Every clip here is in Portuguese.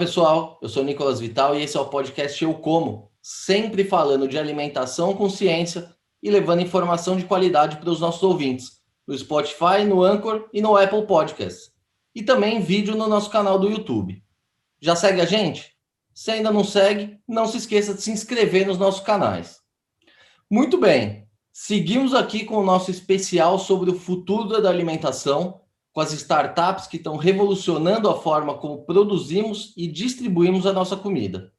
Pessoal, eu sou Nicolas Vital e esse é o podcast Eu Como, sempre falando de alimentação com ciência e levando informação de qualidade para os nossos ouvintes, no Spotify, no Anchor e no Apple Podcasts. E também em vídeo no nosso canal do YouTube. Já segue a gente? Se ainda não segue, não se esqueça de se inscrever nos nossos canais. Muito bem, seguimos aqui com o nosso especial sobre o futuro da alimentação, com as startups que estão revolucionando a forma como produzimos e distribuímos a nossa comida.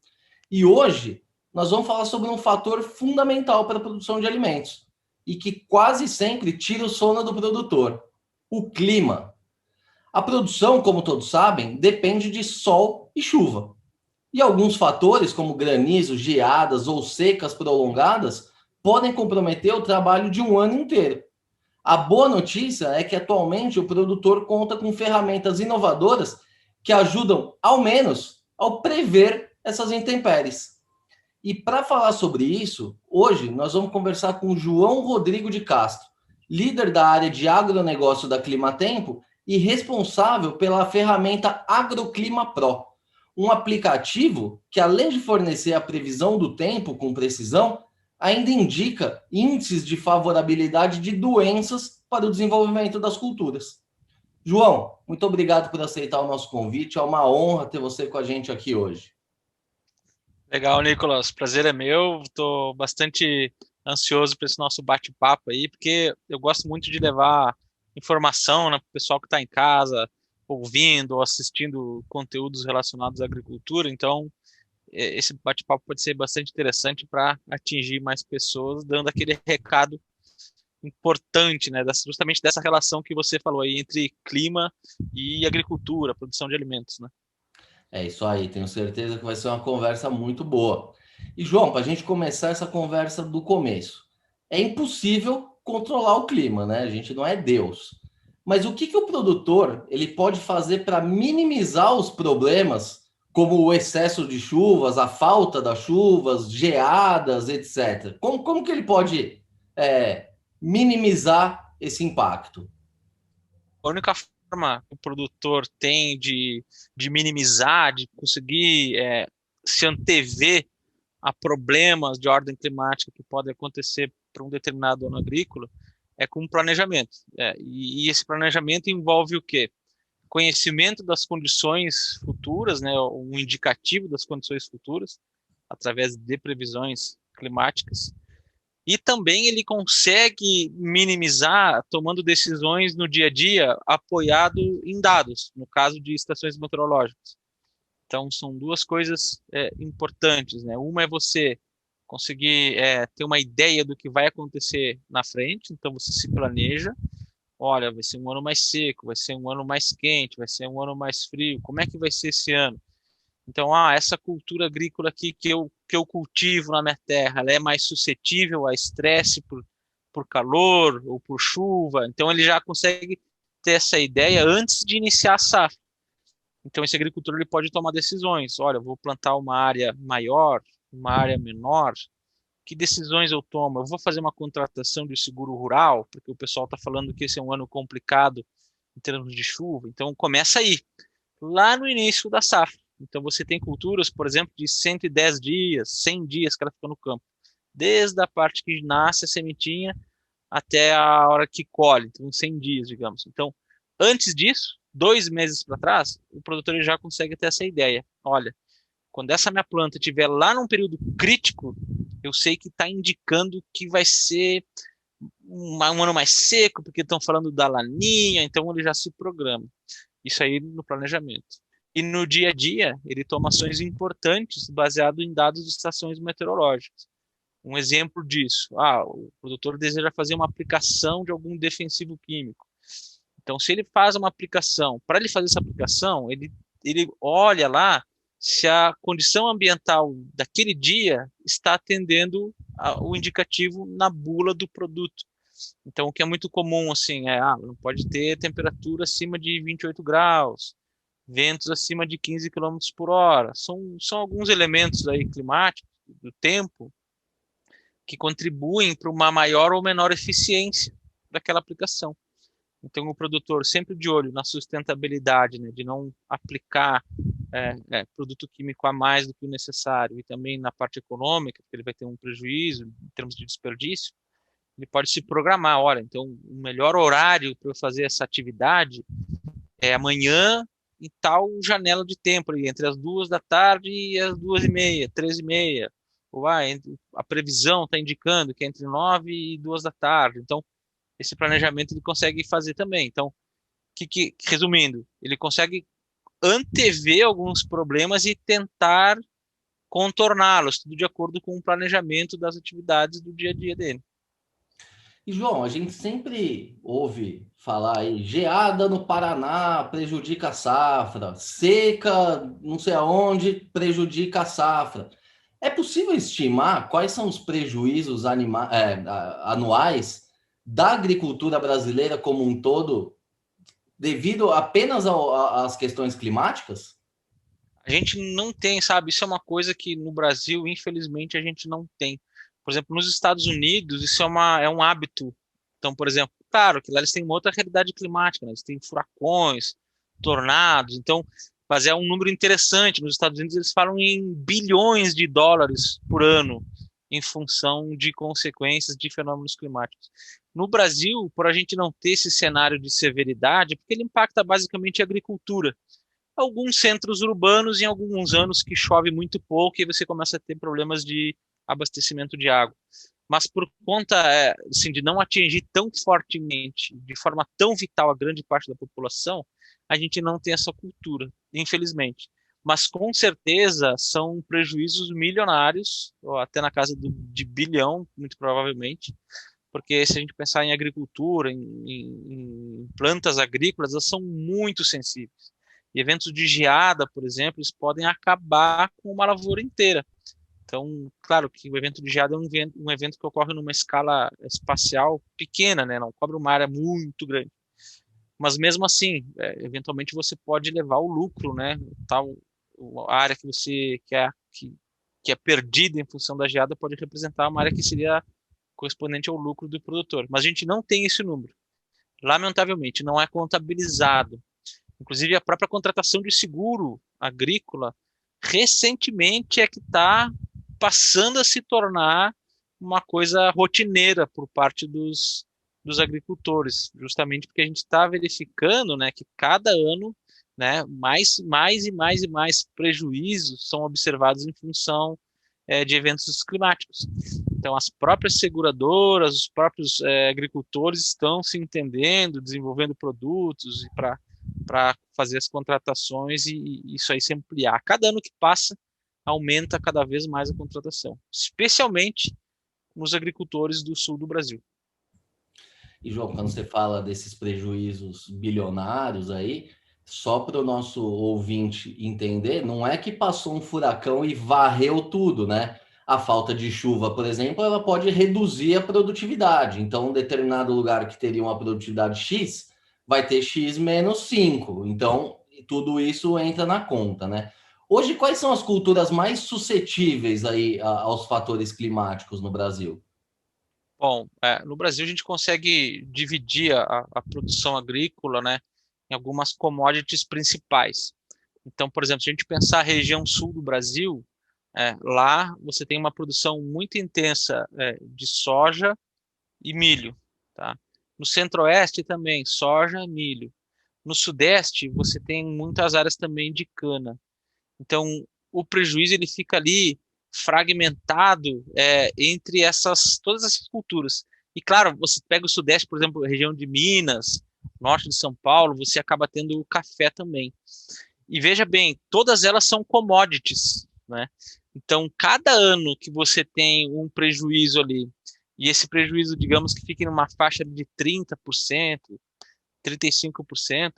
E hoje nós vamos falar sobre um fator fundamental para a produção de alimentos e que quase sempre tira o sono do produtor: o clima. A produção, como todos sabem, depende de sol e chuva. E alguns fatores, como granizo, geadas ou secas prolongadas, podem comprometer o trabalho de um ano inteiro. A boa notícia é que atualmente o produtor conta com ferramentas inovadoras que ajudam, ao menos, ao prever essas intempéries. E para falar sobre isso, hoje nós vamos conversar com o João Rodrigo de Castro, líder da área de agronegócio da Climatempo e responsável pela ferramenta Agroclima Pro, um aplicativo que, além de fornecer a previsão do tempo com precisão, ainda indica índices de favorabilidade de doenças para o desenvolvimento das culturas. João, muito obrigado por aceitar o nosso convite. É uma honra ter você com a gente aqui hoje. Legal, Nicolas. Prazer é meu. Estou bastante ansioso para esse nosso bate-papo aí, porque eu gosto muito de levar informação, né, para o pessoal que está em casa, ouvindo ou assistindo conteúdos relacionados à agricultura. Então, esse bate-papo pode ser bastante interessante para atingir mais pessoas, dando aquele recado importante, né, justamente dessa relação que você falou aí entre clima e agricultura, produção de alimentos, né? É isso aí, tenho certeza que vai ser uma conversa muito boa. E, João, para a gente começar essa conversa do começo, é impossível controlar o clima, né? A gente não é Deus. Mas o que o produtor ele pode fazer para minimizar os problemas, como o excesso de chuvas, a falta das chuvas, geadas, etc. Como que ele pode minimizar esse impacto? A única forma que o produtor tem de minimizar, de conseguir se antever a problemas de ordem climática que podem acontecer para um determinado ano agrícola é com planejamento. E esse planejamento envolve o quê? Conhecimento das condições futuras, né, um indicativo das condições futuras, através de previsões climáticas, e também ele consegue minimizar tomando decisões no dia a dia apoiado em dados, no caso de estações meteorológicas. Então, são duas coisas importantes, né? Uma é você conseguir ter uma ideia do que vai acontecer na frente, então você se planeja. Olha, vai ser um ano mais seco, vai ser um ano mais quente, vai ser um ano mais frio. Como é que vai ser esse ano? Então, essa cultura agrícola aqui que eu cultivo na minha terra, ela é mais suscetível a estresse por calor ou por chuva. Então, ele já consegue ter essa ideia antes de iniciar a safra. Então, esse agricultor ele pode tomar decisões. Olha, eu vou plantar uma área maior, uma área menor. Que decisões eu tomo? Eu vou fazer uma contratação de seguro rural, porque o pessoal está falando que esse é um ano complicado em termos de chuva. Então, começa aí, lá no início da safra. Então, você tem culturas, por exemplo, de 110 dias, 100 dias que ela fica no campo. Desde a parte que nasce a sementinha até a hora que colhe, então 100 dias, digamos. Então, antes disso, 2 meses para trás, o produtor já consegue ter essa ideia. Olha, quando essa minha planta estiver lá num período crítico, eu sei que está indicando que vai ser um ano mais seco, porque estão falando da laninha, então ele já se programa. Isso aí no planejamento. E no dia a dia, ele toma ações importantes baseado em dados de estações meteorológicas. Um exemplo disso, o produtor deseja fazer uma aplicação de algum defensivo químico. Então, se ele faz uma aplicação, para ele fazer essa aplicação, ele olha lá se a condição ambiental daquele dia está atendendo o indicativo na bula do produto. Então, o que é muito comum, assim, não pode ter temperatura acima de 28 graus, ventos acima de 15 quilômetros por hora. São alguns elementos aí climáticos, do tempo, que contribuem para uma maior ou menor eficiência daquela aplicação. Então, o produtor sempre de olho na sustentabilidade, né, de não aplicar produto químico a mais do que o necessário, e também na parte econômica, porque ele vai ter um prejuízo em termos de desperdício, ele pode se programar. Olha, então o melhor horário para eu fazer essa atividade é amanhã em tal janela de tempo, ali, entre as 2 da tarde e as 2h30, 3h30. Ou a previsão está indicando que é entre 9 e 2 da tarde. Então, esse planejamento ele consegue fazer também. Então, resumindo, ele consegue antever alguns problemas e tentar contorná-los, tudo de acordo com o planejamento das atividades do dia a dia dele. E, João, a gente sempre ouve falar aí, geada no Paraná prejudica a safra, seca não sei aonde prejudica a safra. É possível estimar quais são os prejuízos anuais da agricultura brasileira como um todo devido apenas às questões climáticas? A gente não tem, sabe? Isso é uma coisa que no Brasil, infelizmente, a gente não tem. Por exemplo, nos Estados Unidos, isso é um hábito. Então, por exemplo, claro que lá eles têm uma outra realidade climática, né? Eles têm furacões, tornados. Então, mas é um número interessante. Nos Estados Unidos, eles falam em bilhões de dólares por ano em função de consequências de fenômenos climáticos. No Brasil, por a gente não ter esse cenário de severidade, porque ele impacta basicamente a agricultura, alguns centros urbanos em alguns anos que chove muito pouco e você começa a ter problemas de abastecimento de água. Mas por conta assim, de não atingir tão fortemente, de forma tão vital a grande parte da população, a gente não tem essa cultura, infelizmente. Mas com certeza são prejuízos milionários, ou até na casa de bilhão, muito provavelmente, porque se a gente pensar em agricultura, em plantas agrícolas, elas são muito sensíveis. E eventos de geada, por exemplo, eles podem acabar com uma lavoura inteira. Então, claro que o evento de geada é um evento que ocorre numa escala espacial pequena, né? Não cobre uma área muito grande. Mas mesmo assim, eventualmente você pode levar o lucro, né? Tal a área que você quer que é perdida em função da geada pode representar uma área que seria correspondente ao lucro do produtor. Mas a gente não tem esse número. Lamentavelmente, não é contabilizado. Inclusive, a própria contratação de seguro agrícola, recentemente é que está passando a se tornar uma coisa rotineira por parte dos agricultores, justamente porque a gente está verificando, né, que cada ano, né, mais e mais prejuízos são observados em função de eventos climáticos. Então, as próprias seguradoras, os próprios agricultores estão se entendendo, desenvolvendo produtos para fazer as contratações e isso aí se ampliar. Cada ano que passa, aumenta cada vez mais a contratação, especialmente nos agricultores do sul do Brasil. E, João, quando você fala desses prejuízos bilionários aí, só para o nosso ouvinte entender, não é que passou um furacão e varreu tudo, né? A falta de chuva, por exemplo, ela pode reduzir a produtividade. Então, um determinado lugar que teria uma produtividade X vai ter X menos 5. Então, tudo isso entra na conta, né? Hoje, quais são as culturas mais suscetíveis aí aos fatores climáticos no Brasil? Bom, no Brasil a gente consegue dividir a produção agrícola, né, em algumas commodities principais. Então, por exemplo, se a gente pensar a região sul do Brasil, lá você tem uma produção muito intensa de soja e milho, tá? No centro-oeste também, soja, milho. No sudeste, você tem muitas áreas também de cana. Então, o prejuízo ele fica ali fragmentado entre todas essas culturas. E claro, você pega o sudeste, por exemplo, a região de Minas, norte de São Paulo, você acaba tendo o café também. E veja bem, todas elas são commodities, né? Então, cada ano que você tem um prejuízo ali, e esse prejuízo, digamos que fique numa faixa de 30%, 35%,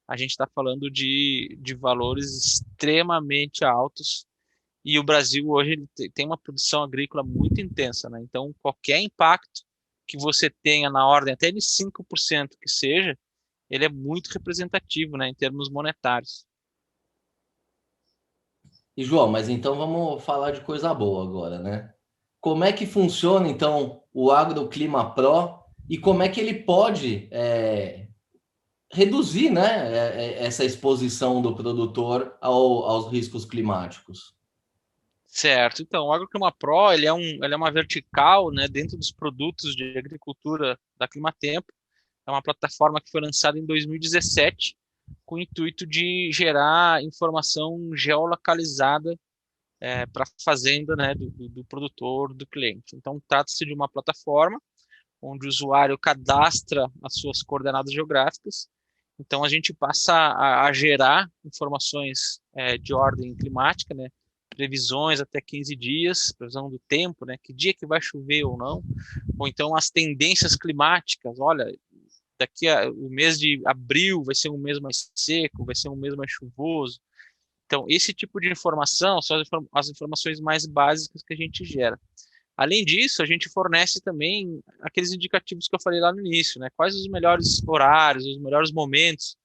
a gente está falando de valores extremamente altos. E o Brasil hoje ele tem uma produção agrícola muito intensa, né? Então, qualquer impacto que você tenha na ordem até de 5% que seja, ele é muito representativo, né, em termos monetários. E, João, mas então vamos falar de coisa boa agora, né? Como é que funciona, então, o Agroclima Pro e como é que ele pode reduzir, né, essa exposição do produtor aos riscos climáticos. Certo. Então, o AgroClima Pro, ele é uma vertical, né, dentro dos produtos de agricultura da Climatempo. É uma plataforma que foi lançada em 2017 com o intuito de gerar informação geolocalizada para a fazenda, né, do produtor, do cliente. Então, trata-se de uma plataforma onde o usuário cadastra as suas coordenadas geográficas. Então, a gente passa a gerar informações de ordem climática, né, previsões até 15 dias, previsão do tempo, né, que dia que vai chover ou não, ou então as tendências climáticas, olha, o mês de abril vai ser um mês mais seco, vai ser um mês mais chuvoso. Então, esse tipo de informação são as informações mais básicas que a gente gera. Além disso, a gente fornece também aqueles indicativos que eu falei lá no início, né? Quais os melhores horários, os melhores momentos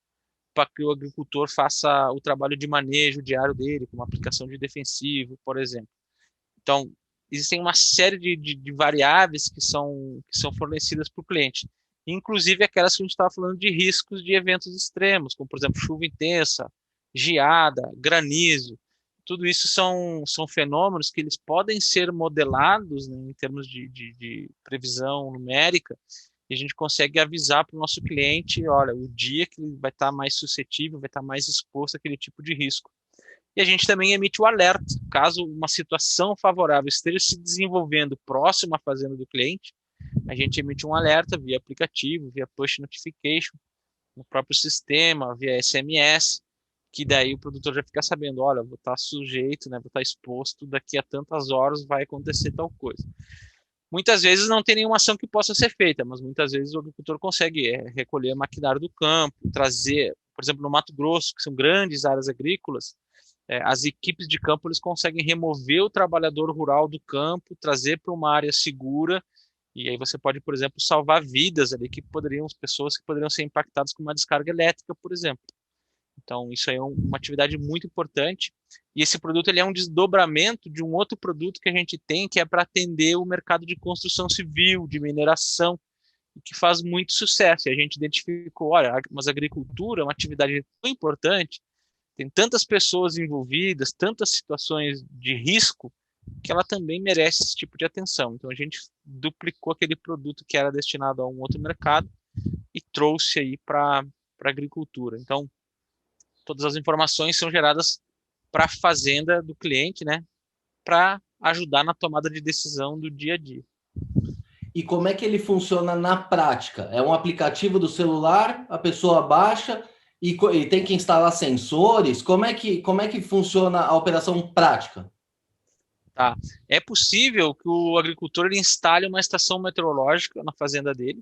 para que o agricultor faça o trabalho de manejo diário dele, como aplicação de defensivo, por exemplo. Então, existem uma série de variáveis que são fornecidas para o cliente, inclusive aquelas que a gente estava falando de riscos de eventos extremos, como, por exemplo, chuva intensa, geada, granizo. Tudo isso são fenômenos que eles podem ser modelados, né, em termos de previsão numérica, e a gente consegue avisar para o nosso cliente, olha, o dia que ele vai estar mais suscetível, vai estar mais exposto àquele tipo de risco. E a gente também emite o alerta, caso uma situação favorável esteja se desenvolvendo próximo à fazenda do cliente, a gente emite um alerta via aplicativo, via push notification, no próprio sistema, via SMS, que daí o produtor já fica sabendo, olha, vou estar sujeito, né, vou estar exposto, daqui a tantas horas vai acontecer tal coisa. Muitas vezes não tem nenhuma ação que possa ser feita, mas muitas vezes o agricultor consegue recolher maquinário do campo, trazer, por exemplo, no Mato Grosso, que são grandes áreas agrícolas, as equipes de campo eles conseguem remover o trabalhador rural do campo, trazer para uma área segura, e aí você pode, por exemplo, salvar vidas ali pessoas que poderiam ser impactadas com uma descarga elétrica, por exemplo. Então, isso aí é uma atividade muito importante. E esse produto ele é um desdobramento de um outro produto que a gente tem, que é para atender o mercado de construção civil, de mineração, que faz muito sucesso. E a gente identificou, olha, mas a agricultura é uma atividade tão importante, tem tantas pessoas envolvidas, tantas situações de risco, que ela também merece esse tipo de atenção. Então, a gente duplicou aquele produto que era destinado a um outro mercado e trouxe aí para a agricultura. Então, todas as informações são geradas para a fazenda do cliente, né, para ajudar na tomada de decisão do dia a dia. E como é que ele funciona na prática? É um aplicativo do celular, a pessoa baixa e tem que instalar sensores? Como é que funciona a operação prática? Tá. É possível que o agricultor ele instale uma estação meteorológica na fazenda dele.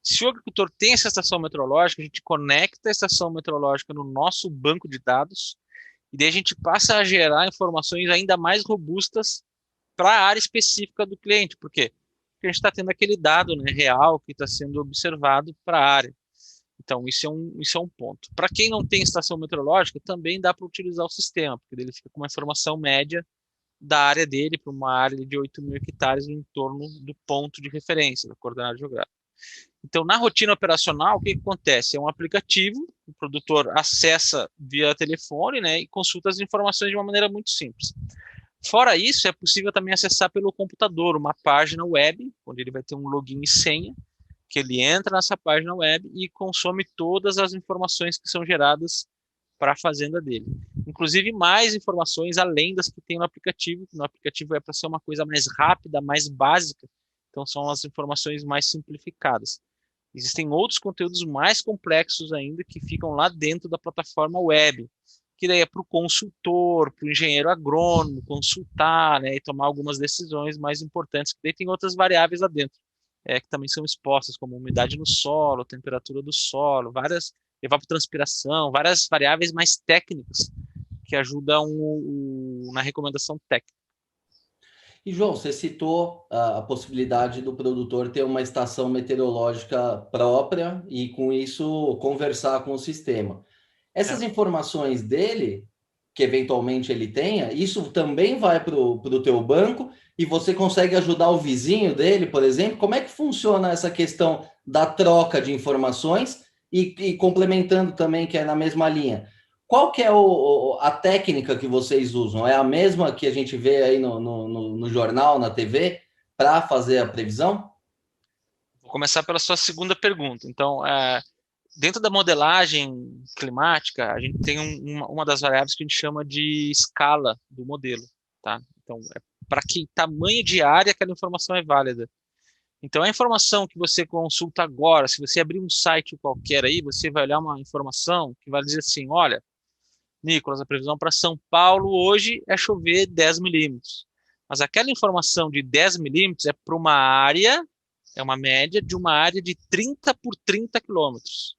Se o agricultor tem essa estação meteorológica, a gente conecta a estação meteorológica no nosso banco de dados e daí a gente passa a gerar informações ainda mais robustas para a área específica do cliente. Por quê? Porque a gente está tendo aquele dado, né, real que está sendo observado para a área. Então, isso é um ponto. Para quem não tem estação meteorológica, também dá para utilizar o sistema, porque ele fica com uma informação média da área dele para uma área de 8.000 hectares em torno do ponto de referência, da coordenada geográfica. Então, na rotina operacional, o que acontece? É um aplicativo, o produtor acessa via telefone, né, e consulta as informações de uma maneira muito simples. Fora isso, é possível também acessar pelo computador uma página web, onde ele vai ter um login e senha, que ele entra nessa página web e consome todas as informações que são geradas para a fazenda dele. Inclusive mais informações além das que tem no aplicativo, que no aplicativo é para ser uma coisa mais rápida, mais básica, então são as informações mais simplificadas. Existem outros conteúdos mais complexos ainda que ficam lá dentro da plataforma web, que daí é para o consultor, para o engenheiro agrônomo consultar, né, e tomar algumas decisões mais importantes, que daí tem outras variáveis lá dentro, que também são expostas, como umidade no solo, temperatura do solo, evapotranspiração, várias variáveis mais técnicas que ajudam na recomendação técnica. E, João, você citou a possibilidade do produtor ter uma estação meteorológica própria e, com isso, conversar com o sistema. Essas informações dele, que eventualmente ele tenha, isso também vai para o teu banco e você consegue ajudar o vizinho dele, por exemplo? Como é que funciona essa questão da troca de informações E complementando também, que é na mesma linha, qual que é a técnica que vocês usam? É a mesma que a gente vê aí no jornal, na TV, para fazer a previsão? Vou começar pela sua segunda pergunta. Então, dentro da modelagem climática, a gente tem uma das variáveis que a gente chama de escala do modelo, tá? Então, para que tamanho de área aquela informação é válida. Então, a informação que você consulta agora, se você abrir um site qualquer aí, você vai olhar uma informação que vai dizer assim, olha, Nicolas, a previsão para São Paulo hoje é chover 10 milímetros. Mas aquela informação de 10 milímetros é para uma área, é uma média de uma área de 30 por 30 quilômetros.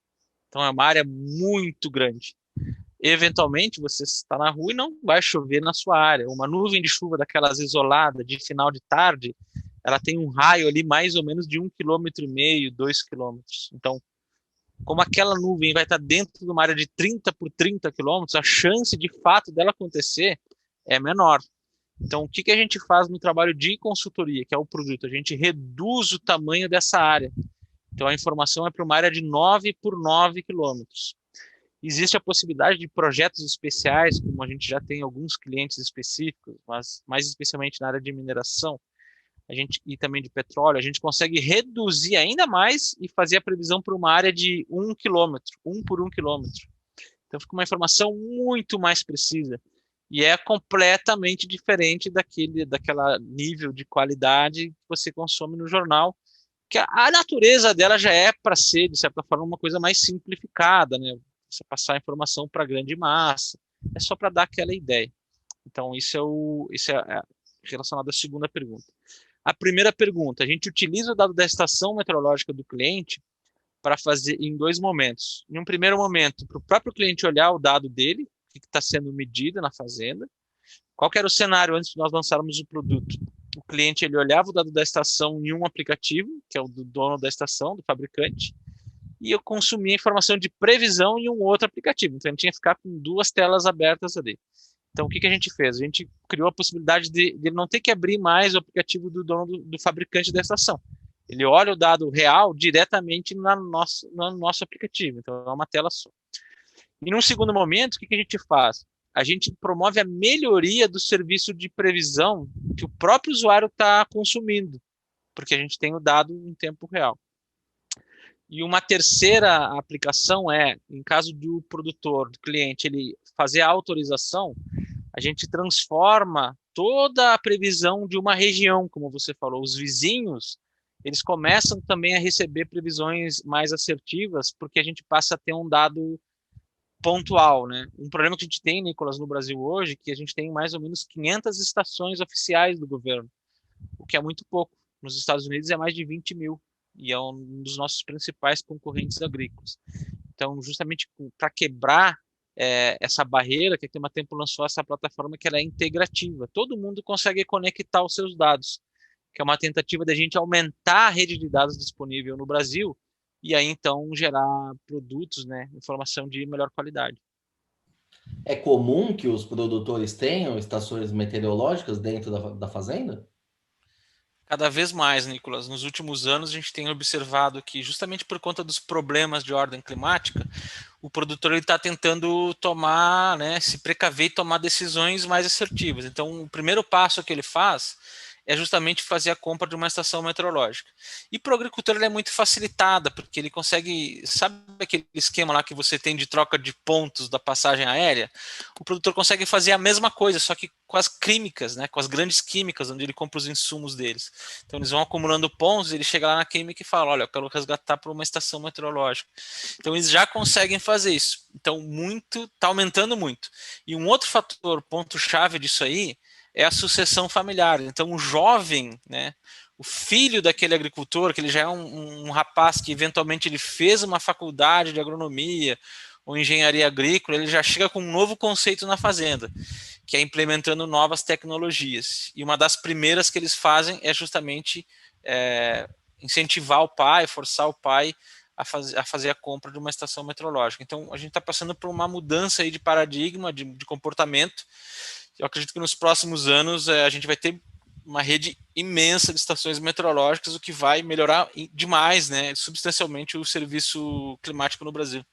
Então é uma área muito grande. Eventualmente você está na rua e não vai chover na sua área. Uma nuvem de chuva daquelas isoladas de final de tarde, ela tem um raio ali mais ou menos de 1,5 km, 2 quilômetros. Então, como aquela nuvem vai estar dentro de uma área de 30 por 30 quilômetros, a chance de fato dela acontecer é menor. Então, o que que a gente faz no trabalho de consultoria, que é o produto? A gente reduz o tamanho dessa área. Então, a informação é para uma área de 9 por 9 quilômetros. Existe a possibilidade de projetos especiais, como a gente já tem alguns clientes específicos, mas mais especialmente na área de mineração, e também de petróleo, a gente consegue reduzir ainda mais e fazer a previsão para uma área de 1 quilômetro, 1 por 1 quilômetro. Então fica uma informação muito mais precisa e é completamente diferente daquela nível de qualidade que você consome no jornal, que a natureza dela já é para ser, de certa forma, uma coisa mais simplificada, né? Você passar a informação para grande massa, é só para dar aquela ideia. Então isso é relacionado à segunda pergunta. A primeira pergunta, a gente utiliza o dado da estação meteorológica do cliente para fazer em dois momentos. Em um primeiro momento, para o próprio cliente olhar o dado dele, o que está sendo medido na fazenda. Qual que era o cenário antes de nós lançarmos o produto? O cliente ele olhava o dado da estação em um aplicativo, que é o do dono da estação, do fabricante, e eu consumia informação de previsão em um outro aplicativo. Então, ele tinha que ficar com duas telas abertas ali. Então, o que que a gente fez? A gente criou a possibilidade de ele não ter que abrir mais o aplicativo do dono do fabricante da estação. Ele olha o dado real diretamente no nosso aplicativo. Então, é uma tela só. E num segundo momento, o que que a gente faz? A gente promove a melhoria do serviço de previsão que o próprio usuário está consumindo, porque a gente tem o dado em tempo real. E uma terceira aplicação é, em caso do produtor, do cliente, ele fazer a autorização, a gente transforma toda a previsão de uma região, como você falou, os vizinhos, eles começam também a receber previsões mais assertivas, porque a gente passa a ter um dado pontual, né? Um problema que a gente tem, Nicolas, no Brasil hoje, que a gente tem mais ou menos 500 estações oficiais do governo, o que é muito pouco. Nos Estados Unidos é mais de 20 mil, e é um dos nossos principais concorrentes agrícolas. Então, justamente para quebrar essa barreira, que a Climatempo lançou essa plataforma que ela é integrativa. Todo mundo consegue conectar os seus dados, que é uma tentativa da gente aumentar a rede de dados disponível no Brasil e aí então gerar produtos, né, informação de melhor qualidade. É comum que os produtores tenham estações meteorológicas dentro da fazenda? Cada vez mais, Nicolas, nos últimos anos a gente tem observado que justamente por conta dos problemas de ordem climática, o produtor está tentando tomar, né, se precaver e tomar decisões mais assertivas. Então, o primeiro passo que ele faz é justamente fazer a compra de uma estação meteorológica. E para o agricultor ela é muito facilitada, porque ele consegue, sabe aquele esquema lá que você tem de troca de pontos da passagem aérea? O produtor consegue fazer a mesma coisa, só que com as químicas, né, com as grandes químicas, onde ele compra os insumos deles. Então eles vão acumulando pontos, ele chega lá na química e fala, olha, eu quero resgatar para uma estação meteorológica. Então eles já conseguem fazer isso. Então está aumentando muito. E um outro fator, ponto-chave disso aí, é a sucessão familiar. Então o jovem, né, o filho daquele agricultor, que ele já é um rapaz que eventualmente ele fez uma faculdade de agronomia ou engenharia agrícola, ele já chega com um novo conceito na fazenda, que é implementando novas tecnologias. E uma das primeiras que eles fazem é justamente incentivar o pai, forçar o pai a fazer a compra de uma estação meteorológica. Então, a gente está passando por uma mudança aí de paradigma, de comportamento. Eu acredito que nos próximos anos a gente vai ter uma rede imensa de estações meteorológicas, o que vai melhorar demais, né, substancialmente o serviço climático no Brasil.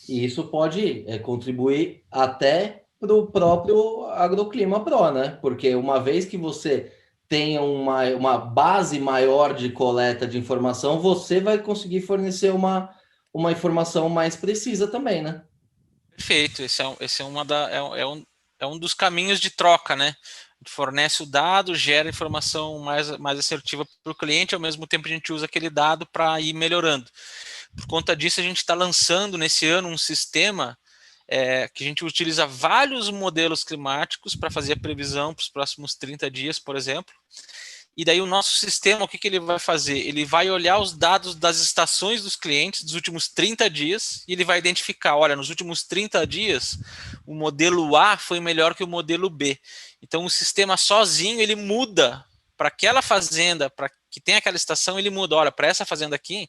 E isso pode contribuir até para o próprio Agroclima Pro, né? Porque uma vez que você tenha uma base maior de coleta de informação, você vai conseguir fornecer uma informação mais precisa também, né? Perfeito, esse é, é um dos caminhos de troca, né? Fornece o dado, gera informação mais assertiva para o cliente, ao mesmo tempo a gente usa aquele dado para ir melhorando. Por conta disso, a gente está lançando nesse ano um sistema que a gente utiliza vários modelos climáticos para fazer a previsão para os próximos 30 dias, por exemplo. E daí o nosso sistema, o que ele vai fazer? Ele vai olhar os dados das estações dos clientes dos últimos 30 dias e ele vai identificar, olha, nos últimos 30 dias, o modelo A foi melhor que o modelo B. Então o sistema sozinho, ele muda para aquela fazenda, para que tem aquela estação, ele muda, olha, para essa fazenda aqui,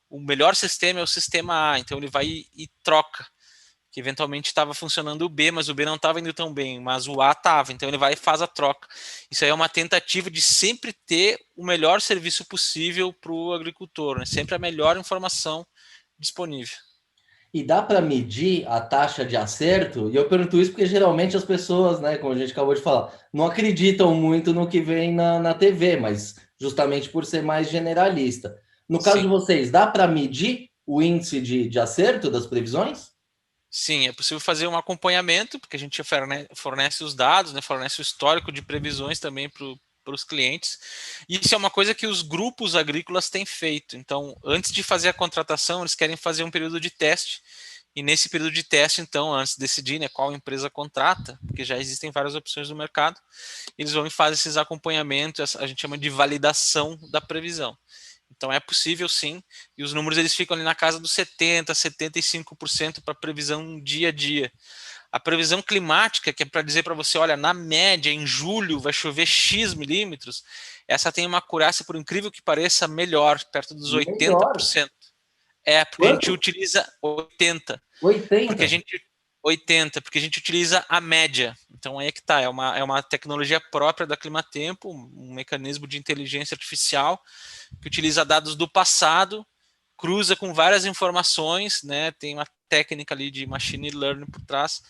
o melhor sistema é o sistema A, então ele vai e troca. Que eventualmente estava funcionando o B, mas o B não estava indo tão bem, mas o A estava, então ele vai e faz a troca. Isso aí é uma tentativa de sempre ter o melhor serviço possível para o agricultor, né? Sempre a melhor informação disponível. E dá para medir a taxa de acerto? E eu pergunto isso porque geralmente as pessoas, né, como a gente acabou de falar, não acreditam muito no que vem na TV, mas justamente por ser mais generalista. No caso de Sim. vocês, dá para medir o índice de acerto das previsões? Sim, é possível fazer um acompanhamento, porque a gente fornece os dados, né, fornece o histórico de previsões também para os clientes. E isso é uma coisa que os grupos agrícolas têm feito. Então, antes de fazer a contratação, eles querem fazer um período de teste. E nesse período de teste, então, antes de decidir, né, qual empresa contrata, porque já existem várias opções no mercado, eles vão e fazem esses acompanhamentos, a gente chama de validação da previsão. Então é possível sim, e os números eles ficam ali na casa dos 70, 75% para previsão dia a dia. A previsão climática, que é para dizer para você, olha, na média, em julho vai chover X milímetros, essa tem uma acurácia, por incrível que pareça, melhor, perto dos Melhor. 80%. É, porque a gente Quanto? utiliza 80%. Porque a 80. gente 80, porque a gente utiliza a média. Então aí é que tá, é uma tecnologia própria da Climatempo, um mecanismo de inteligência artificial que utiliza dados do passado, cruza com várias informações, né? Tem uma técnica ali de machine learning por trás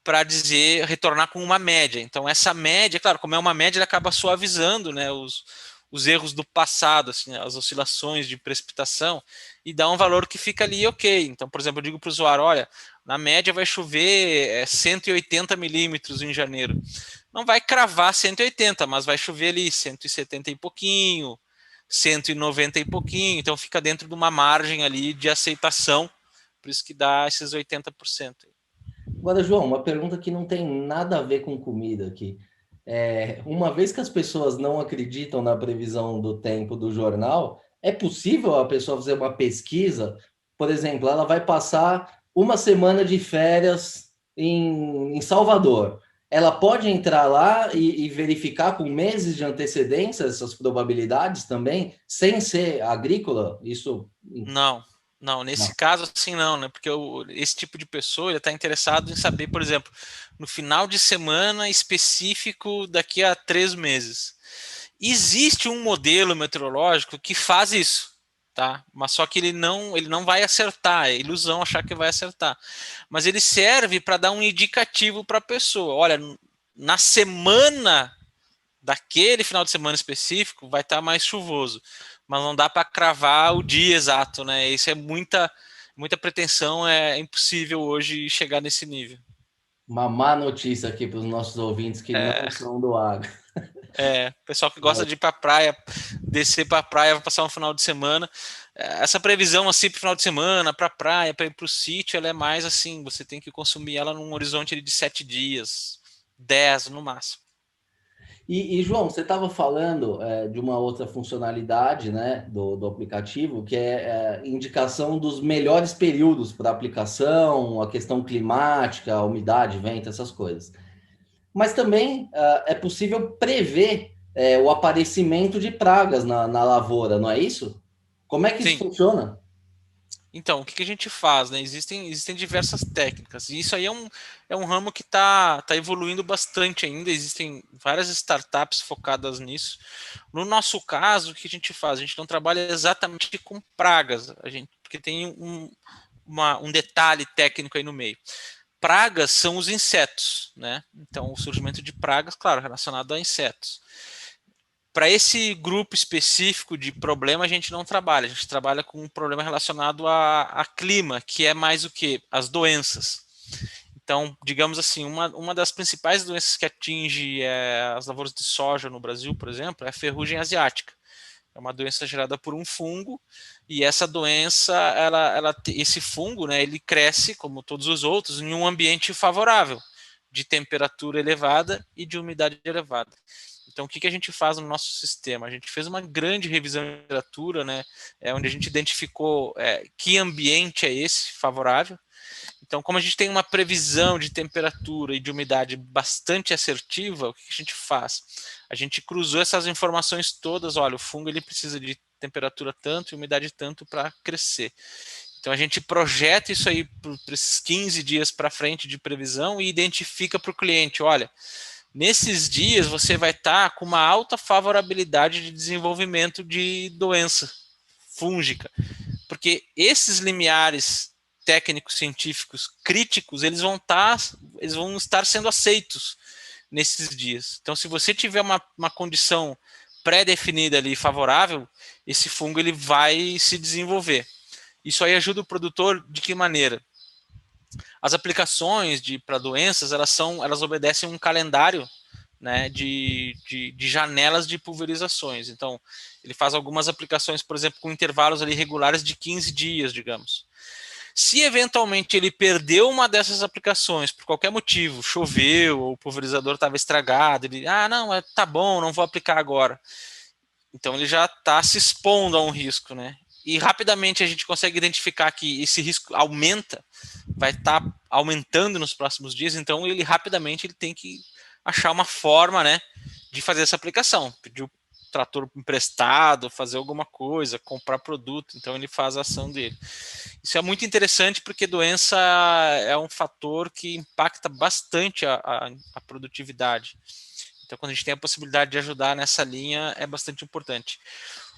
para dizer, retornar com uma média. Então essa média, claro, como é uma média, ele acaba suavizando, né, os erros do passado, assim, as oscilações de precipitação, e dá um valor que fica ali ok. Então, por exemplo, eu digo para o usuário, olha, na média vai chover 180 milímetros em janeiro. Não vai cravar 180, mas vai chover ali 170 e pouquinho, 190 e pouquinho, então fica dentro de uma margem ali de aceitação, por isso que dá esses 80%. Agora, João, uma pergunta que não tem nada a ver com comida aqui. Uma vez que as pessoas não acreditam na previsão do tempo do jornal, é possível a pessoa fazer uma pesquisa? Por exemplo, ela vai passar uma semana de férias em Salvador. Ela pode entrar lá e verificar com meses de antecedência essas probabilidades também, sem ser agrícola? Isso. Não, não, nesse Não. caso assim não, né? Porque esse tipo de pessoa ele está interessado em saber, por exemplo, no final de semana específico daqui a 3 meses. Existe um modelo meteorológico que faz isso, tá? Mas só que ele não vai acertar, é ilusão achar que vai acertar. Mas ele serve para dar um indicativo para a pessoa. Olha, na semana daquele final de semana específico vai estar mais chuvoso, mas não dá para cravar o dia exato, né? Isso é muita pretensão, é impossível hoje chegar nesse nível. Uma má notícia aqui para os nossos ouvintes que não É, são do agro. pessoal que gosta de ir para a praia, descer para a praia, vai passar um final de semana. Essa previsão assim para final de semana, para a praia, para ir para o sítio, ela é mais assim, você tem que consumir ela num horizonte de 7 dias, 10 no máximo. João, você estava falando de uma outra funcionalidade, né, do aplicativo, que é indicação dos melhores períodos para aplicação, a questão climática, a umidade, vento, essas coisas. Mas também é possível prever o aparecimento de pragas na lavoura, não é isso? Como é que isso Sim, funciona? Então, o que que a gente faz, né? Existem diversas técnicas, e isso aí é um ramo que tá evoluindo bastante ainda, existem várias startups focadas nisso. No nosso caso, o que a gente faz? A gente não trabalha exatamente com pragas, porque tem um detalhe técnico aí no meio. Pragas são os insetos, né? Então, o surgimento de pragas, claro, relacionado a insetos. Para esse grupo específico de problema, a gente não trabalha. A gente trabalha com um problema relacionado a clima, que é mais o que? As doenças. Então, digamos assim, uma das principais doenças que atinge as lavouras de soja no Brasil, por exemplo, é a ferrugem asiática. É uma doença gerada por um fungo, e essa doença, esse fungo, né, ele cresce, como todos os outros, em um ambiente favorável, de temperatura elevada e de umidade elevada. Então, o que a gente faz no nosso sistema? A gente fez uma grande revisão de literatura, né, onde a gente identificou que ambiente é esse favorável. Então, como a gente tem uma previsão de temperatura e de umidade bastante assertiva, o que a gente faz? A gente cruzou essas informações todas. Olha, o fungo ele precisa de temperatura tanto e umidade tanto para crescer. Então, a gente projeta isso aí para esses 15 dias para frente de previsão e identifica para o cliente, olha, nesses dias você vai estar com uma alta favorabilidade de desenvolvimento de doença fúngica, porque esses limiares técnicos científicos críticos eles vão estar sendo aceitos nesses dias. Então, se você tiver uma condição pré-definida ali favorável, esse fungo ele vai se desenvolver. Isso aí ajuda o produtor de que maneira? As aplicações para doenças elas obedecem um calendário, né, de janelas de pulverizações. Então, ele faz algumas aplicações, por exemplo, com intervalos ali regulares de 15 dias, digamos. Se eventualmente ele perdeu uma dessas aplicações por qualquer motivo, choveu, ou o pulverizador estava estragado, ele, não, tá bom, não vou aplicar agora. Então ele já está se expondo a um risco, né? E rapidamente a gente consegue identificar que esse risco aumenta, vai estar aumentando nos próximos dias, então ele rapidamente ele tem que achar uma forma, né, de fazer essa aplicação, pedir o trator emprestado, fazer alguma coisa, comprar produto, então ele faz a ação dele. Isso é muito interessante porque doença é um fator que impacta bastante a produtividade. Então, quando a gente tem a possibilidade de ajudar nessa linha, é bastante importante.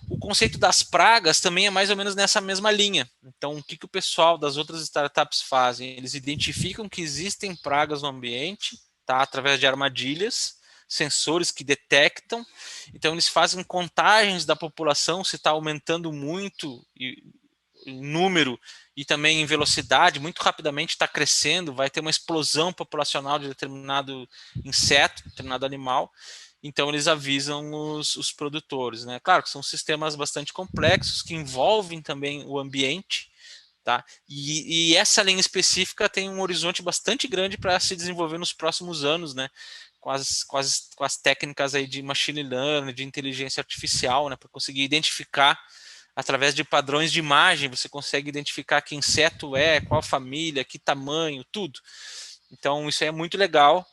O conceito das pragas também é mais ou menos nessa mesma linha. Então, o que o pessoal das outras startups fazem? Eles identificam que existem pragas no ambiente, tá? Através de armadilhas, sensores que detectam. Então, eles fazem contagens da população, se está aumentando muito em número e também em velocidade, muito rapidamente está crescendo, vai ter uma explosão populacional de determinado inseto, determinado animal. Então eles avisam os produtores, né? Claro que são sistemas bastante complexos que envolvem também o ambiente, tá? E essa linha específica tem um horizonte bastante grande para se desenvolver nos próximos anos, né? Com as técnicas aí de machine learning, de inteligência artificial, né? Para conseguir identificar através de padrões de imagem, você consegue identificar que inseto é, qual família, que tamanho, tudo. Então isso é muito legal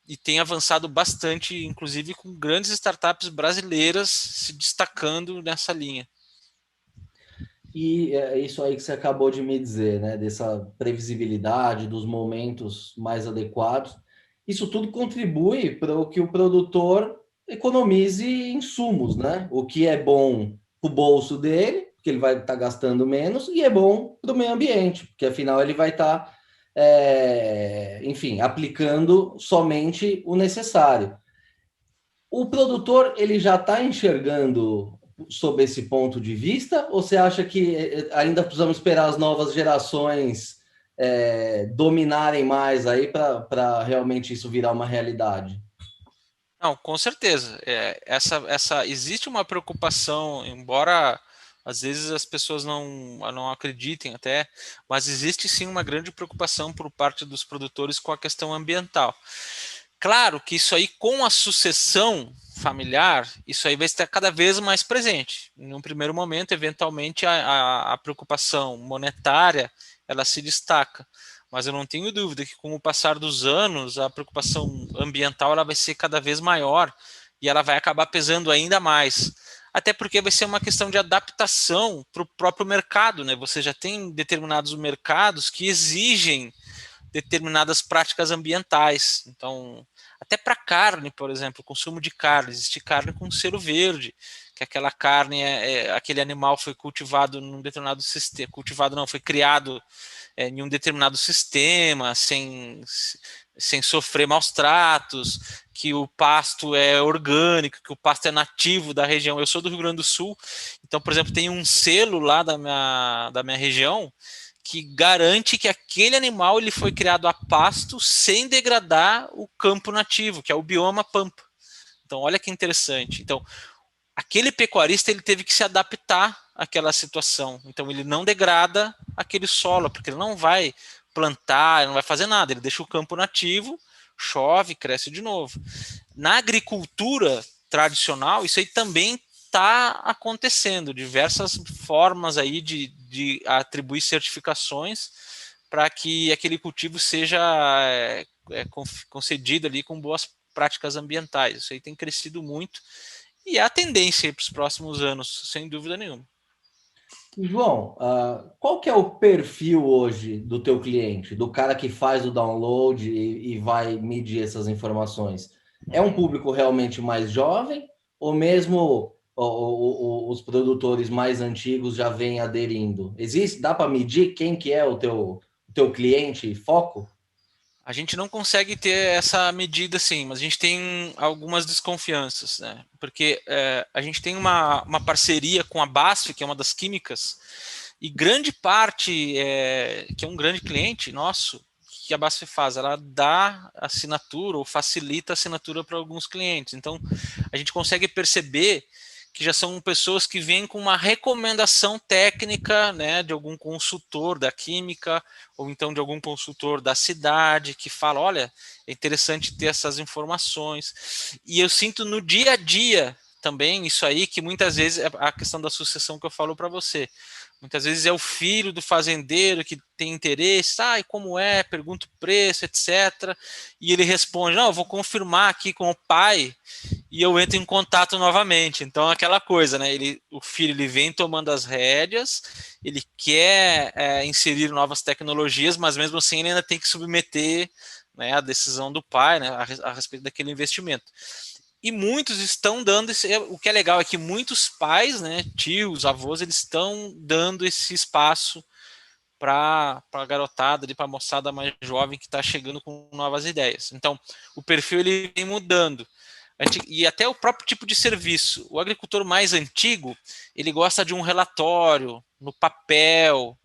e tem avançado bastante, inclusive com grandes startups brasileiras se destacando nessa linha. E é isso aí que você acabou de me dizer, né? Dessa previsibilidade, dos momentos mais adequados. Isso tudo contribui para que o produtor economize insumos, né? O que é bom para o bolso dele, porque ele vai estar gastando menos, e é bom para o meio ambiente, porque afinal ele vai estar, enfim, aplicando somente o necessário. O produtor ele já está enxergando sob esse ponto de vista, ou você acha que ainda precisamos esperar as novas gerações dominarem mais aí para realmente isso virar uma realidade? Não, com certeza. Existe uma preocupação, embora às vezes as pessoas não acreditem até, mas existe sim uma grande preocupação por parte dos produtores com a questão ambiental. Claro que isso aí, com a sucessão familiar, isso aí vai estar cada vez mais presente. Em um primeiro momento, eventualmente, a preocupação monetária ela se destaca. Mas eu não tenho dúvida que, com o passar dos anos, a preocupação ambiental ela vai ser cada vez maior e ela vai acabar pesando ainda mais. até porque vai ser uma questão de adaptação para o próprio mercado, né? Você já tem determinados mercados que exigem determinadas práticas ambientais. Então, até para carne, por exemplo, o consumo de carne, existe carne com selo verde, que aquela carne aquele animal foi cultivado num determinado sistema, cultivado não, foi criado em um determinado sistema, sem sofrer maus tratos, que o pasto é orgânico, que o pasto é nativo da região. Eu sou do Rio Grande do Sul, então, por exemplo, tem um selo lá da minha região que garante que aquele animal ele foi criado a pasto sem degradar o campo nativo, que é o bioma pampa. Então, olha que interessante. Então, aquele pecuarista ele teve que se adaptar àquela situação. Então, ele não degrada aquele solo, porque ele não vai plantar, ele não vai fazer nada. Ele deixa o campo nativo, chove, cresce de novo. Na agricultura tradicional, isso aí também está acontecendo. Diversas formas aí de atribuir certificações para que aquele cultivo seja concedido ali com boas práticas ambientais. Isso aí tem crescido muito e é a tendência para os próximos anos, sem dúvida nenhuma. João, qual que é o perfil hoje do teu cliente, do cara que faz o download e vai medir essas informações? É um público realmente mais jovem ou mesmo os produtores mais antigos já vêm aderindo? Dá para medir quem que é o teu cliente foco? A gente não consegue ter essa medida sim, mas a gente tem algumas desconfianças, né? Porque a gente tem uma parceria com a BASF, que é uma das químicas, e grande parte, que é um grande cliente nosso, que a BASF faz, ela dá assinatura ou facilita a assinatura para alguns clientes. Então, a gente consegue perceber que já são pessoas que vêm com uma recomendação técnica, né, de algum consultor da química ou então de algum consultor da cidade que fala, olha, é interessante ter essas informações. E eu sinto no dia a dia também isso aí, que muitas vezes é a questão da sucessão que eu falo para você. Muitas vezes é o filho do fazendeiro que tem interesse, e como é, pergunta o preço, etc. E ele responde, não, eu vou confirmar aqui com o pai e eu entro em contato novamente. Então, aquela coisa, né? O filho ele vem tomando as rédeas, ele quer inserir novas tecnologias, mas mesmo assim ele ainda tem que submeter, né, a decisão do pai, né, a respeito daquele investimento. E muitos estão dando o que é legal é que muitos pais, né, tios, avós, eles estão dando esse espaço para a garotada, para a moçada mais jovem que está chegando com novas ideias. Então, o perfil ele vem mudando. E até o próprio tipo de serviço. O agricultor mais antigo, ele gosta de um relatório no papel,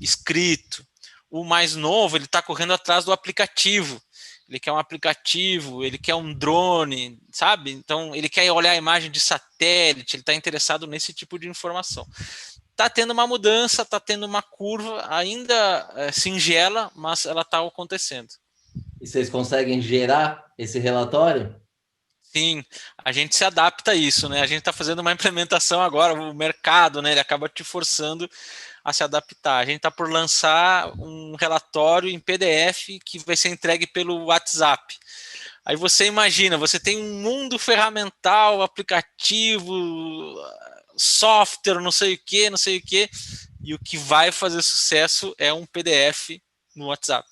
escrito. O mais novo, ele está correndo atrás do aplicativo. Ele quer um aplicativo, ele quer um drone, sabe? Então, ele quer olhar a imagem de satélite, ele está interessado nesse tipo de informação. Está tendo uma mudança, está tendo uma curva, ainda singela, mas ela está acontecendo. E vocês conseguem gerar esse relatório? Sim, a gente se adapta a isso, né? A gente está fazendo uma implementação agora, o mercado, né? Ele acaba te forçando a se adaptar. A gente está por lançar um relatório em PDF que vai ser entregue pelo WhatsApp. Aí você imagina, você tem um mundo ferramental, aplicativo, software, não sei o que, e o que vai fazer sucesso é um PDF no WhatsApp.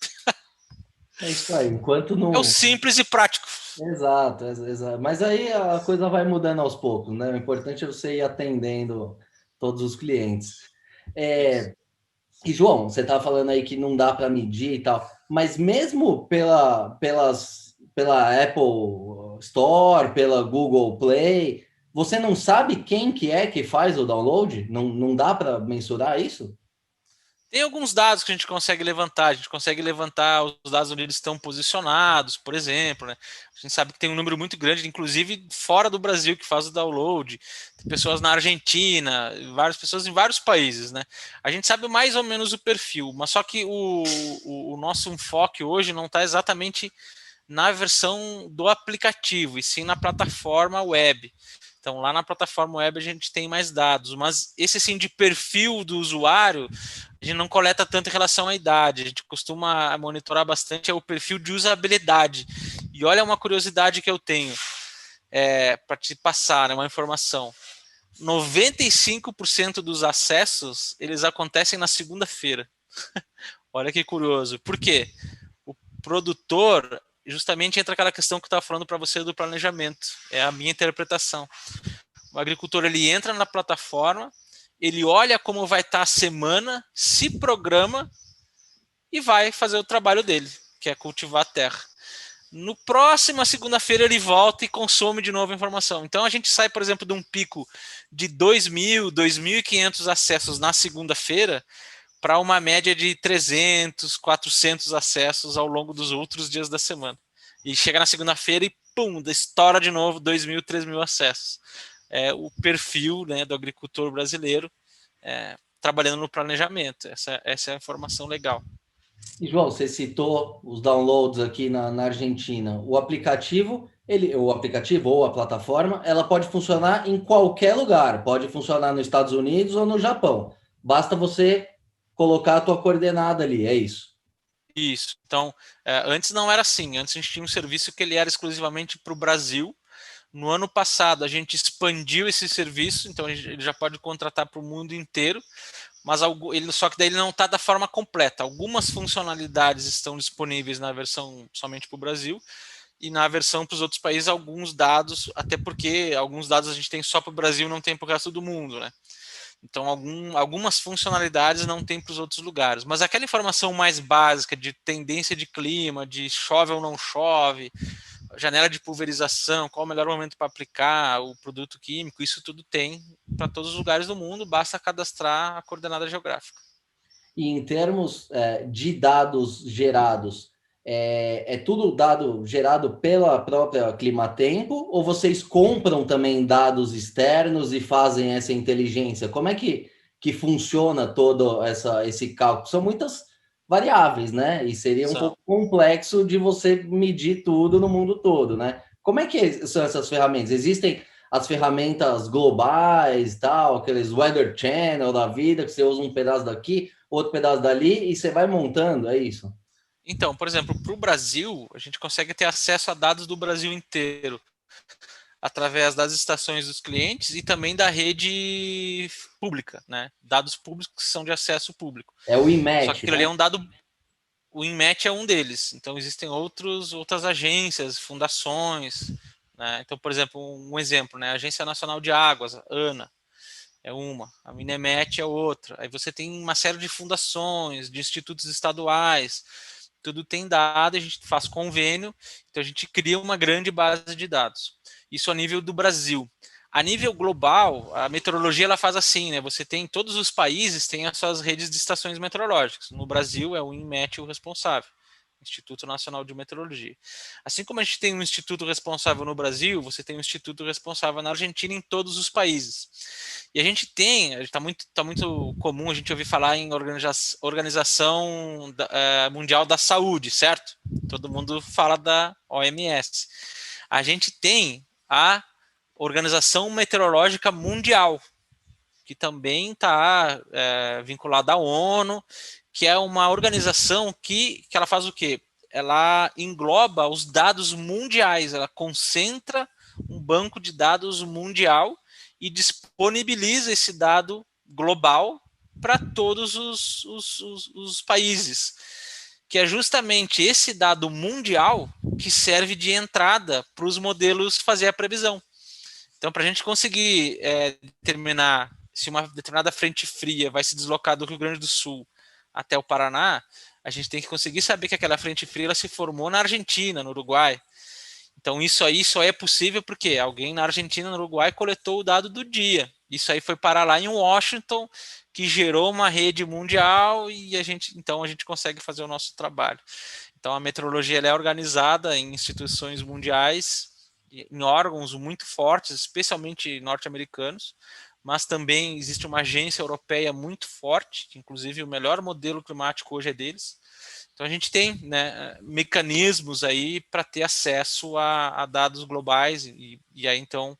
É isso aí. Enquanto É o não. simples e prático. Exato, exato. Mas aí a coisa vai mudando aos poucos, né? O importante é você ir atendendo todos os clientes. Isso. E, João, você estava falando aí que não dá para medir e tal, mas mesmo pela Apple Store, pela Google Play, você não sabe quem que é que faz o download? Não dá para mensurar isso? Tem alguns dados que a gente consegue levantar. A gente consegue levantar os dados onde eles estão posicionados, por exemplo. Né? A gente sabe que tem um número muito grande, inclusive fora do Brasil, que faz o download. Tem pessoas na Argentina, várias pessoas em vários países. Né? A gente sabe mais ou menos o perfil, mas só que o nosso enfoque hoje não está exatamente na versão do aplicativo, e sim na plataforma web. Então, lá na plataforma web a gente tem mais dados, mas esse sim de perfil do usuário, a gente não coleta tanto em relação à idade. A gente costuma monitorar bastante o perfil de usabilidade. E olha uma curiosidade que eu tenho para te passar, né, uma informação. 95% dos acessos, eles acontecem na segunda-feira. Olha que curioso. Por quê? O produtor, justamente entra aquela questão que eu estava falando para você do planejamento. É a minha interpretação. O agricultor, ele entra na plataforma, ele olha como vai estar a semana, se programa e vai fazer o trabalho dele, que é cultivar a terra. No próximo segunda-feira ele volta e consome de novo a informação. Então a gente sai, por exemplo, de um pico de 2.000, 2.500 acessos na segunda-feira para uma média de 300, 400 acessos ao longo dos outros dias da semana. E chega na segunda-feira e pum, estoura de novo 2.000, 3.000 acessos. É o perfil, né, do agricultor brasileiro trabalhando no planejamento. Essa é a informação legal. E, João, você citou os downloads aqui na Argentina. O aplicativo ou a plataforma, ela pode funcionar em qualquer lugar. Pode funcionar nos Estados Unidos ou no Japão. Basta você colocar a tua coordenada ali, é isso. Isso. Então, antes não era assim. Antes a gente tinha um serviço que ele era exclusivamente para o Brasil. No ano passado, a gente expandiu esse serviço, então ele já pode contratar para o mundo inteiro, mas só que daí ele não está da forma completa. Algumas funcionalidades estão disponíveis na versão somente para o Brasil, e na versão para os outros países, alguns dados, até porque alguns dados a gente tem só para o Brasil, não tem para o resto do mundo, né? Então, algumas funcionalidades não tem para os outros lugares. Mas aquela informação mais básica de tendência de clima, de chove ou não chove, janela de pulverização, qual o melhor momento para aplicar o produto químico, isso tudo tem para todos os lugares do mundo, basta cadastrar a coordenada geográfica. E em termos de dados gerados, é tudo dado gerado pela própria Climatempo ou vocês compram também dados externos e fazem essa inteligência? Como é que funciona todo esse cálculo? São muitas variáveis, né? E seria um pouco complexo de você medir tudo no mundo todo, né? Como é que são essas ferramentas? Existem as ferramentas globais, tal, aqueles Weather Channel da vida, que você usa um pedaço daqui, outro pedaço dali, e você vai montando, é isso? Então, por exemplo, para o Brasil, a gente consegue ter acesso a dados do Brasil inteiro, através das estações dos clientes e também da rede pública, né? Dados públicos que são de acesso público. É o Só que IMET, aquilo ali né? é um dado. O INMET é um deles. Então, existem outras agências, fundações. Né? Então, por exemplo, um exemplo, né? A Agência Nacional de Águas, a ANA, é uma. A Minemet é outra. Aí você tem uma série de fundações, de institutos estaduais. Tudo tem dado, a gente faz convênio, então a gente cria uma grande base de dados. Isso a nível do Brasil. A nível global, a meteorologia ela faz assim, né? Você tem todos os países têm as suas redes de estações meteorológicas. No Brasil é o INMET o responsável, Instituto Nacional de Meteorologia. Assim como a gente tem um instituto responsável no Brasil, você tem um instituto responsável na Argentina e em todos os países. E a gente tá muito comum a gente ouvir falar em Organização Mundial da Saúde, certo? Todo mundo fala da OMS. A gente tem a Organização Meteorológica Mundial, que também está vinculada à ONU, que é uma organização que ela faz o quê? Ela engloba os dados mundiais, ela concentra um banco de dados mundial e disponibiliza esse dado global para todos os países, que é justamente esse dado mundial que serve de entrada para os modelos fazer a previsão. Então, para a gente conseguir determinar se uma determinada frente fria vai se deslocar do Rio Grande do Sul até o Paraná, a gente tem que conseguir saber que aquela frente fria ela se formou na Argentina, no Uruguai. Então, isso aí só é possível porque alguém na Argentina, no Uruguai, coletou o dado do dia. Isso aí foi parar lá em Washington, que gerou uma rede mundial e então a gente consegue fazer o nosso trabalho. Então, a meteorologia ela é organizada em instituições mundiais, em órgãos muito fortes, especialmente norte-americanos, mas também existe uma agência europeia muito forte, que inclusive o melhor modelo climático hoje é deles. Então a gente tem, né, mecanismos aí para ter acesso a dados globais e aí então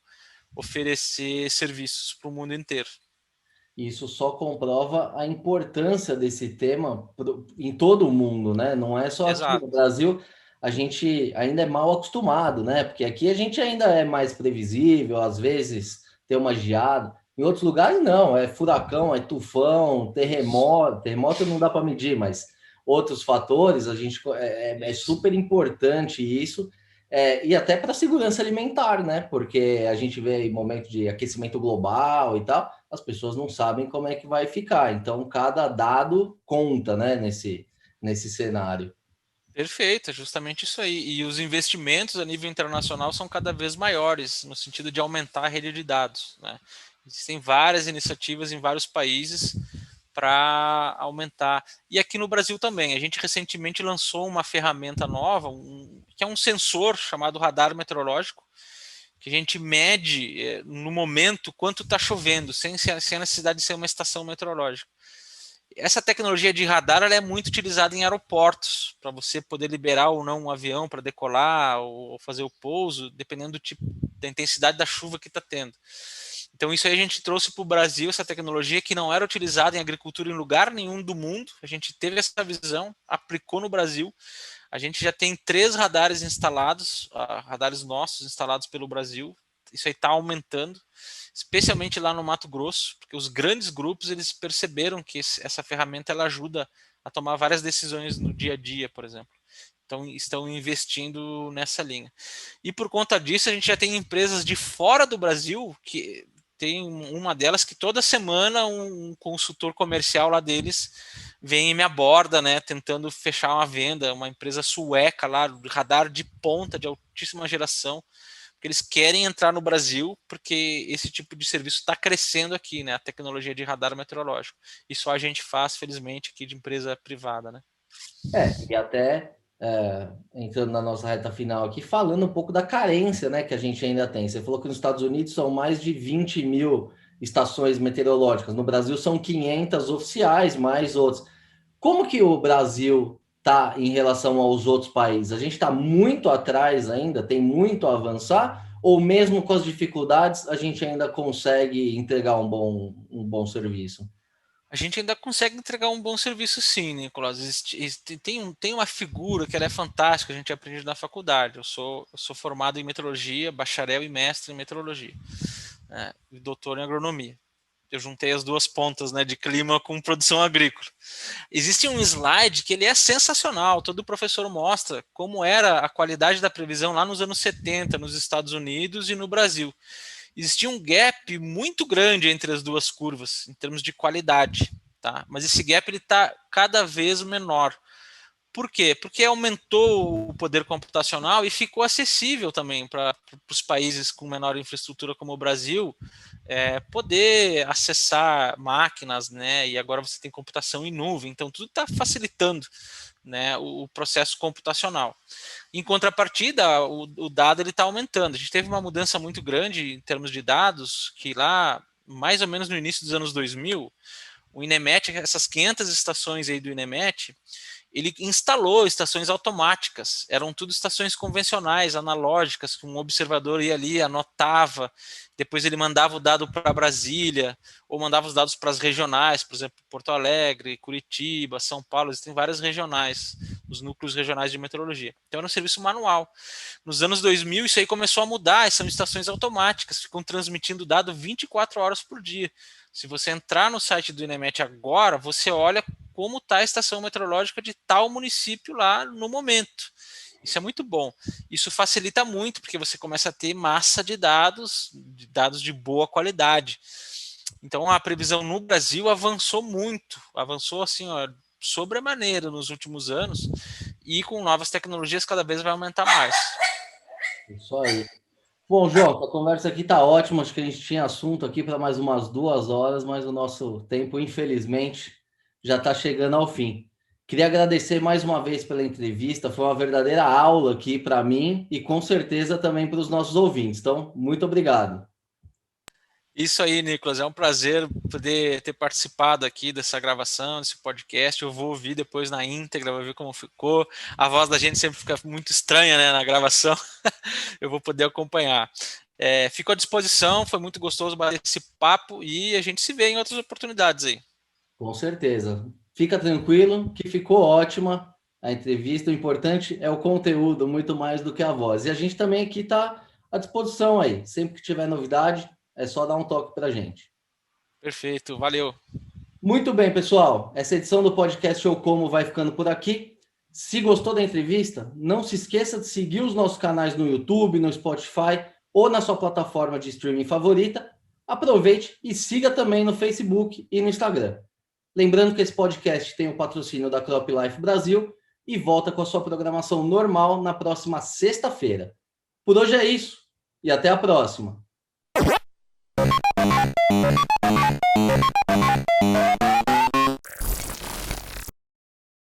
oferecer serviços para o mundo inteiro. Isso só comprova a importância desse tema em todo o mundo, né? Não é só aqui no Exato. Brasil, a gente ainda é mal acostumado, né? Porque aqui a gente ainda é mais previsível, às vezes tem uma geada. Em outros lugares, não, é furacão, é tufão, terremoto. Terremoto não dá para medir, mas outros fatores, a gente é super importante isso, e até para a segurança alimentar, né? Porque a gente vê em momento de aquecimento global e tal, as pessoas não sabem como é que vai ficar. Então, cada dado conta, né, nesse cenário. Perfeito, é justamente isso aí. E os investimentos a nível internacional são cada vez maiores, no sentido de aumentar a rede de dados, né? Existem várias iniciativas em vários países para aumentar. E aqui no Brasil também. A gente recentemente lançou uma ferramenta nova, que é um sensor chamado radar meteorológico, que a gente mede no momento quanto está chovendo, sem a necessidade de ser uma estação meteorológica. Essa tecnologia de radar ela é muito utilizada em aeroportos, para você poder liberar ou não um avião para decolar ou fazer o pouso, dependendo do tipo, da intensidade da chuva que está tendo. Então, isso aí a gente trouxe para o Brasil, essa tecnologia que não era utilizada em agricultura em lugar nenhum do mundo. A gente teve essa visão, aplicou no Brasil. A gente já tem 3 radares instalados, radares nossos instalados pelo Brasil. Isso aí está aumentando, especialmente lá no Mato Grosso, porque os grandes grupos eles perceberam que essa ferramenta ela ajuda a tomar várias decisões no dia a dia, por exemplo. Então, estão investindo nessa linha. E por conta disso, a gente já tem empresas de fora do Brasil, que tem uma delas que toda semana um consultor comercial lá deles vem e me aborda, né, tentando fechar uma venda, uma empresa sueca lá, radar de ponta, de altíssima geração, porque eles querem entrar no Brasil, porque esse tipo de serviço está crescendo aqui, né, a tecnologia de radar meteorológico. E só a gente faz, felizmente, aqui de empresa privada, né. E até entrando na nossa reta final aqui, falando um pouco da carência, né, que a gente ainda tem. Você falou que nos Estados Unidos são mais de 20 mil estações meteorológicas, no Brasil são 500 oficiais, mais outros. Como que o Brasil está em relação aos outros países? A gente está muito atrás ainda, tem muito a avançar, ou mesmo com as dificuldades, a gente ainda consegue entregar um bom serviço? A gente ainda consegue entregar um bom serviço sim, Nicolas. Tem uma figura que ela é fantástica, a gente aprende na faculdade. Eu sou formado em meteorologia, bacharel e mestre em meteorologia, né, e doutor em agronomia. Eu juntei as duas pontas, né, de clima com produção agrícola. Existe um slide que ele é sensacional, todo professor mostra como era a qualidade da previsão lá nos anos 70 nos Estados Unidos e no Brasil. Existia um gap muito grande entre as duas curvas, em termos de qualidade, tá? Mas esse gap está cada vez menor. Por quê? Porque aumentou o poder computacional e ficou acessível também para os países com menor infraestrutura como o Brasil, poder acessar máquinas, né? E agora você tem computação em nuvem, então tudo está facilitando, né, o processo computacional. Em contrapartida, o dado ele está aumentando. A gente teve uma mudança muito grande em termos de dados, que lá, mais ou menos no início dos anos 2000, o INEMET, essas 500 estações aí do INEMET, ele instalou estações automáticas. Eram tudo estações convencionais, analógicas, que um observador ia ali, anotava, depois ele mandava o dado para Brasília, ou mandava os dados para as regionais, por exemplo, Porto Alegre, Curitiba, São Paulo, existem várias regionais, os núcleos regionais de meteorologia. Então era um serviço manual. Nos anos 2000, isso aí começou a mudar, são estações automáticas, ficam transmitindo dado 24 horas por dia. Se você entrar no site do INEMET agora, você olha como está a estação meteorológica de tal município lá no momento. Isso é muito bom. Isso facilita muito, porque você começa a ter massa de dados de boa qualidade. Então a previsão no Brasil avançou muito, avançou assim, ó, sobremaneira nos últimos anos, e com novas tecnologias cada vez vai aumentar mais. Isso aí. Bom, João, a conversa aqui tá ótima. Acho que a gente tinha assunto aqui para mais umas 2 horas, mas o nosso tempo, infelizmente, já está chegando ao fim. Queria agradecer mais uma vez pela entrevista. Foi uma verdadeira aula aqui para mim e com certeza também para os nossos ouvintes. Então, muito obrigado. Isso aí, Nicolas, é um prazer poder ter participado aqui dessa gravação, desse podcast. Eu vou ouvir depois na íntegra, vou ver como ficou. A voz da gente sempre fica muito estranha, né, na gravação. Eu vou poder acompanhar. Fico à disposição, foi muito gostoso bater esse papo e a gente se vê em outras oportunidades aí. Com certeza. Fica tranquilo, que ficou ótima a entrevista. O importante é o conteúdo, muito mais do que a voz. E a gente também aqui está à disposição aí. Sempre que tiver novidade, é só dar um toque para a gente. Perfeito, valeu. Muito bem, pessoal. Essa edição do podcast Eu Como vai ficando por aqui. Se gostou da entrevista, não se esqueça de seguir os nossos canais no YouTube, no Spotify ou na sua plataforma de streaming favorita. Aproveite e siga também no Facebook e no Instagram. Lembrando que esse podcast tem o patrocínio da Crop Life Brasil e volta com a sua programação normal na próxima sexta-feira. Por hoje é isso e até a próxima.